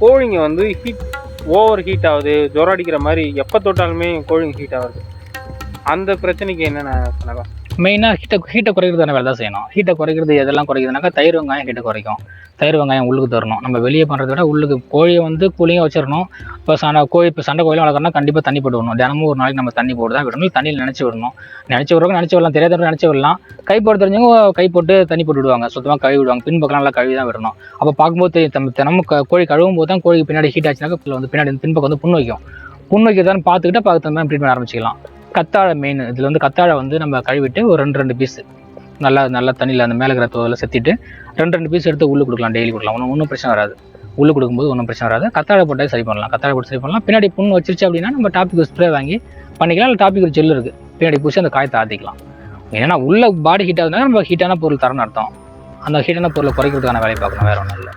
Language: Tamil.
கோழிங்க வந்து ஓவர் ஹீட் ஆகுது, ஜுரம் அடிக்கிற மாதிரி எப்போ தொட்டாலுமே கோழிங்க ஹீட் ஆகுது. அந்த பிரச்சனைக்கு என்னென்ன பண்ணலாம்? மெயினாக ஹீட்டை குறைக்கிறதான வேலை தான் செய்யணும். ஹீட்டை குறைக்கிறது எதெல்லாம் குறைக்குதுனாக்கா, தயிர் வெங்காயம் ஹீட்டை குறைக்கும். தயிர் வெங்காயம் உள்ளுக்கு தரணும். நம்ம வெளியே பண்ணுறத விட உள்ளுக்கு கோழியை வந்து கூலிங்காக வச்சிடணும். இப்போ சண்டை கோழியும் வளர்க்கணும்னா கண்டிப்பாக தண்ணி போட்டு விடணும். தினமும் ஒரு நாளைக்கு நம்ம தண்ணி போட்டு தான் விடணும். தண்ணியில் நினச்சி விடணும். நினச்சி விடலாம், தெரியாதவங்க நினச்சி விடலாம். கை போட்டு தெரிஞ்சவங்க கை போட்டு தண்ணி போட்டு விடுவாங்க. சுத்தமாக கழுவி விடுவாங்க. பின்பக்கம் நல்லா கழுவி தான் விடணும். அப்போ பார்க்கும்போது தினமும் கோழி கழுவும் போது தான் கோழிக்கு பின்னாடி ஹீட் ஆச்சுனாக்கா வந்து பின்னாடி பின்பக்கம் வந்து புண் வைக்கும். புண் வைக்கிறதான்னு பார்த்துக்கிட்டு பார்த்து மாதிரி ட்ரீட்மெண்ட் ஆரம்பிச்சிக்கலாம். கத்தாழை மெயின். இதில் வந்து கத்தாழை வந்து நம்ம கழுவிட்டு ஒரு 2 பீஸ் நல்லா தண்ணியில் அந்த மேலே இருக்கிற தோலை செத்திட்டு 2 பீஸ் எடுத்து உள்ளே கொடுக்கலாம். டெய்லி கொடுக்கலாம். ஒன்றும் பிரச்சனை வராது. உள்ளே கொடுக்கும்போது ஒன்றும் பிரச்சனை வராது. கத்தாழை போட்டால் சரி பண்ணலாம். கத்தாழை போட்டு சரி பண்ணலாம். பின்னாடி புண் வச்சிருச்சு அப்படின்னா நம்ம டாபிக் ஸ்ப்ரே வாங்கி பண்ணிக்கலாம். இல்லை டாபிக் ஒரு ஜெல் இருக்குது, பின்னாடி பூசி அந்த காயத்தை ஆற்றிக்கலாம். ஏன்னா உள்ள பாடி ஹீட் ஆகுதுனால நம்ம ஹீட்டான பொருள் தரணும்னு அர்த்தம். அந்த ஹீட்டான பொருளை குறைக்கிறதுக்கான வேலையை பார்க்கணும், வேறு ஒன்றும் இல்லை.